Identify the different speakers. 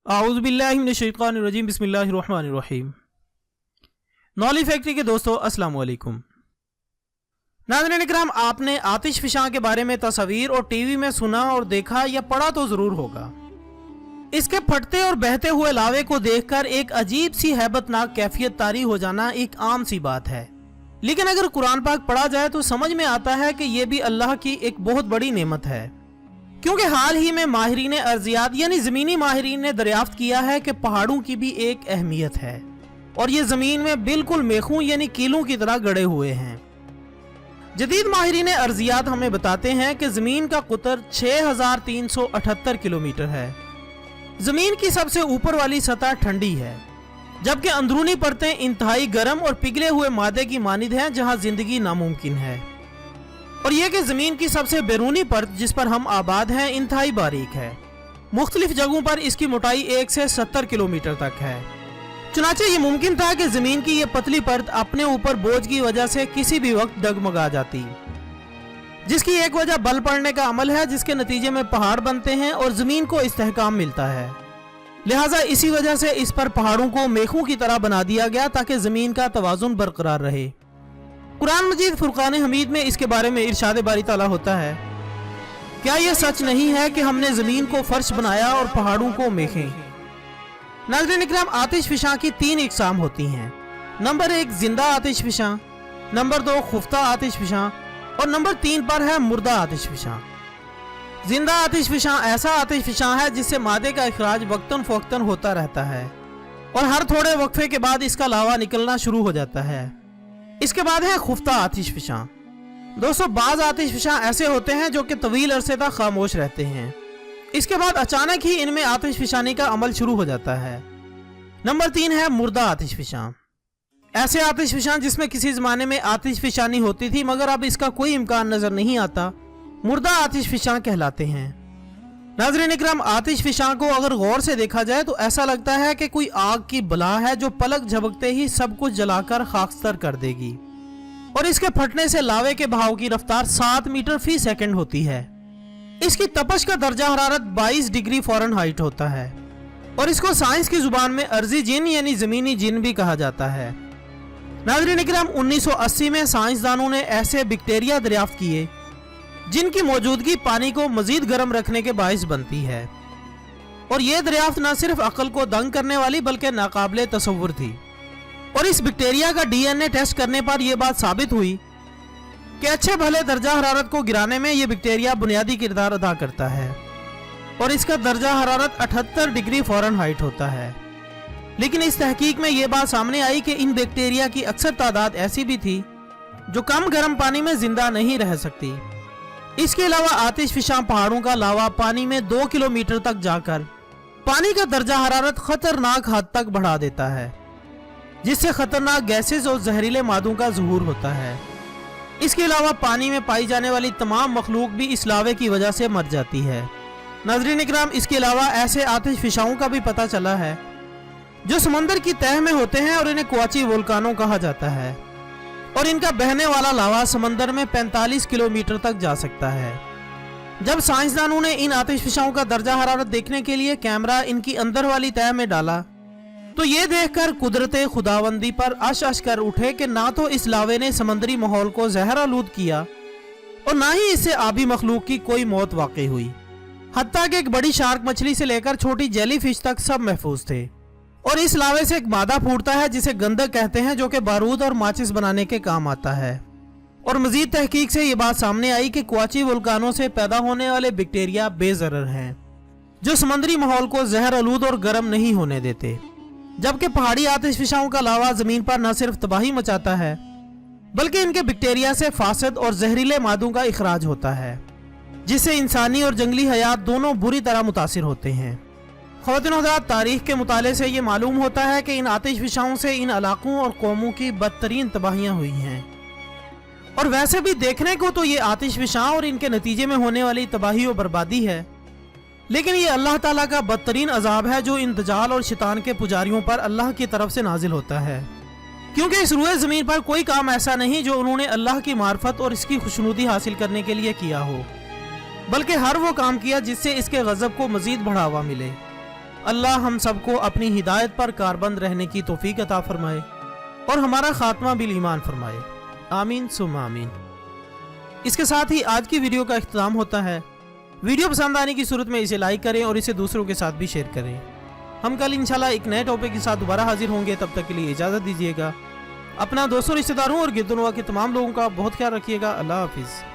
Speaker 1: आऊज़ु बिल्लाहि मिनश शैतानिर रजीम बिस्मिल्लाहिर रहमानिर रहीम। Knowledge factory के दोस्तों अस्सलाम वालेकुम। नाज़रीन इकराम, आपने आतिश फिशां के बारे में तस्वीर और टीवी में सुना और देखा या पढ़ा तो जरूर होगा। इसके फटते और बहते हुए लावे को देखकर एक अजीब सी हैबतनाक कैफियत तारी हो जाना एक आम सी बात है, लेकिन अगर कुरान पाक पढ़ा जाए तो समझ में आता है कि यह भी अल्लाह की एक बहुत बड़ी नेमत है। क्योंकि हाल ही में माहिरीन अर्जियात यानी ज़मीनी माहिरीन ने दरियाफ्त किया है कि पहाड़ों की भी एक अहमियत है और ये ज़मीन में बिल्कुल मेखों यानी कीलों की तरह गड़े हुए हैं। जदीद माहिरीन अर्जियात हमें बताते हैं कि ज़मीन का कुतर 6378 किलोमीटर है। ज़मीन की सबसे ऊपर वाली सतह ठंडी है, जबकि अंदरूनी परतें इंतहाई गर्म और पिघले हुए मादे की मानिद हैं जहां जिंदगी नामुमकिन है। और यह कि ज़मीन की सबसे बैरूनी परत जिस पर हम आबाद हैं इंतहाई बारीक है। मुख्तलिफ जगहों पर इसकी मोटाई 1 से 70 किलोमीटर तक है। चुनाचे ये मुमकिन था कि ज़मीन की यह पतली परत अपने ऊपर बोझ की वजह से किसी भी वक्त डगमगा जाती, जिसकी एक वजह बल पड़ने का अमल है, जिसके नतीजे में पहाड़ बनते हैं और ज़मीन को इस्तेहकाम मिलता है। लिहाजा इसी वजह से इस पर पहाड़ों को मेखों की तरह बना दिया गया ताकि ज़मीन का तवाज़ुन बरकरार रहे। कुरान मजीद फुरकान हमीद में इसके बारे में इरशाद बारी ताला होता है, क्या यह सच नहीं है कि हमने ज़मीन को फर्श बनाया और पहाड़ों को मेखें। नाज़रीन इकराम, आतिश फिशां की 3 इकसाम होती हैं। नंबर 1 जिंदा आतिश फिशां, नंबर 2 खुफ्ता आतिश फिशां और नंबर 3 पर है मुर्दा आतिश फिशां। जिंदा आतिश फिशां ऐसा आतिश फिशां है जिससे मादे का इखराज वक्तन फ़वक्तन होता रहता है और हर थोड़े वक्फे के बाद इसका लावा निकलना शुरू हो जाता है। इसके बाद है खुफ्ता आतिश फिशां। दोस्तों, बाज आतिश फिशां ऐसे होते हैं जो कि तवील अरसे तक खामोश रहते हैं। इसके बाद अचानक ही इनमें आतिश फिशानी का अमल शुरू हो जाता है। नंबर 3 है मुर्दा आतिश फिशां। ऐसे आतिश फिशां जिसमें किसी ज़माने में आतिश फिशानी होती थी मगर अब इसका कोई इम्कान नज़र नहीं आता, मुर्दा आतिश फिशां कहलाते हैं। नाज़रीन इकराम, आतिश फिशां को अगर गौर से देखा जाए तो ऐसा लगता है कि कोई आग की बला है जो पलक झपकते ही सब कुछ जलाकर खाकस्तर कर देगी और इसके फटने से लावे के बहाव की रफ्तार 7 मीटर फी सेकंड होती है। इसकी तपश का दर्जा हरारत 22 डिग्री फ़ारेनहाइट होता है और इसको साइंस की जुबान में अर्जी जिन यानी ज़मीनी जिन भी कहा जाता है। नाज़रीन इकराम, 1980 में साइंसदानों ने ऐसे बैक्टीरिया दरियाफ्त किए जिनकी मौजूदगी पानी को मजीद गर्म रखने के बाइस बनती है और यह दरियाफ्त न सिर्फ अक्ल को दंग करने वाली बल्कि नाकाबिले तसव्वुर थी। और इस बैक्टीरिया का DNA टेस्ट करने पर यह बात साबित हुई कि अच्छे भले दर्जा हरारत को गिराने में यह बैक्टीरिया बुनियादी किरदार अदा करता है और इसका दर्जा हरारत 78 डिग्री फ़ारेनहाइट होता है। लेकिन इस तहकीक में यह बात सामने आई कि इन बैक्टीरिया की अक्सर तादाद ऐसी भी थी जो कम गर्म पानी में जिंदा नहीं रह सकती। इसके अलावा आतिश फिशां पहाड़ों का लावा पानी में 2 किलोमीटर तक जाकर पानी का दर्जा हरारत खतरनाक हद तक बढ़ा देता है, जिससे खतरनाक गैसेस और जहरीले मादों का ज़ुहूर होता है। इसके अलावा पानी में पाई जाने वाली तमाम मखलूक भी इस लावे की वजह से मर जाती है। नाज़रीन इकराम, इसके अलावा ऐसे आतिश फिशाओं का भी पता चला है जो समंदर की तह में होते हैं और इन्हें क्वाची वोल्कानो कहा जाता है और इनका बहने वाला लावा समंदर में 45 किलोमीटर तक जा सकता है। जब साइंसदानों ने इन आतिश फिशाओं का दर्जा हरारत देखने के लिए कैमरा इनकी अंदर वाली तह में डाला तो ये देखकर कुदरते खुदावंदी पर अश कर उठे कि ना तो इस लावे ने समंदरी माहौल को जहर आलूद किया और ना ही इससे आबी मखलूक की कोई मौत वाक़ई हुई। हत्ता कि एक बड़ी शार्क मछली से लेकर छोटी जेली फिश तक सब महफूज थे। और इस लावे से एक मादा फूटता है जिसे गंधक कहते हैं, जो कि बारूद और माचिस बनाने के काम आता है। और मजीद तहकीक से ये बात सामने आई कि क्वाची वोल्कानों से पैदा होने वाले बैक्टीरिया बेजरर हैं जो समंदरी माहौल को जहर आलूद और गर्म नहीं होने देते, जबकि पहाड़ी आतिश फिशाओं का लावा जमीन पर न सिर्फ तबाही मचाता है बल्कि इनके बैक्टीरिया से फासद और जहरीले मादों का इखराज होता है, जिससे इंसानी और जंगली हयात दोनों बुरी तरह मुतासिर होते हैं। ख़वातीन हज़रात, तारीख के मुताले से ये मालूम होता है कि इन आतिश फिशाओं से इन इलाकों और कौमों की बदतरीन तबाहियाँ हुई हैं। और वैसे भी देखने को तो ये आतिश फिशां और इनके नतीजे में होने वाली तबाही और बर्बादी है, लेकिन ये अल्लाह ताला का बदतरीन अजाब है जो इन दजाल और शैतान के पुजारियों पर अल्लाह की तरफ से नाजिल होता है। क्योंकि इस रूए ज़मीन पर कोई काम ऐसा नहीं जो उन्होंने अल्लाह की मार्फत और इसकी खुशनुदी हासिल करने के लिए किया हो, बल्कि हर वो काम किया जिससे इसके गज़ब को मज़ीद बढ़ावा मिले। اللہ ہم سب کو اپنی ہدایت پر کاربند رہنے کی توفیق عطا فرمائے اور ہمارا خاتمہ بالایمان فرمائے، آمین ثم آمین۔ اس کے ساتھ ہی آج کی ویڈیو کا اختتام ہوتا ہے۔ ویڈیو پسند آنے کی صورت میں اسے لائک کریں اور اسے دوسروں کے ساتھ بھی شیئر کریں۔ ہم کل انشاءاللہ ایک نئے ٹاپک کے ساتھ دوبارہ حاضر ہوں گے، تب تک کے لیے اجازت دیجیے گا۔ اپنا دوستوں، رشتہ داروں اور گرد و نواح کے تمام لوگوں کا بہت خیال رکھیے گا۔ اللہ حافظ۔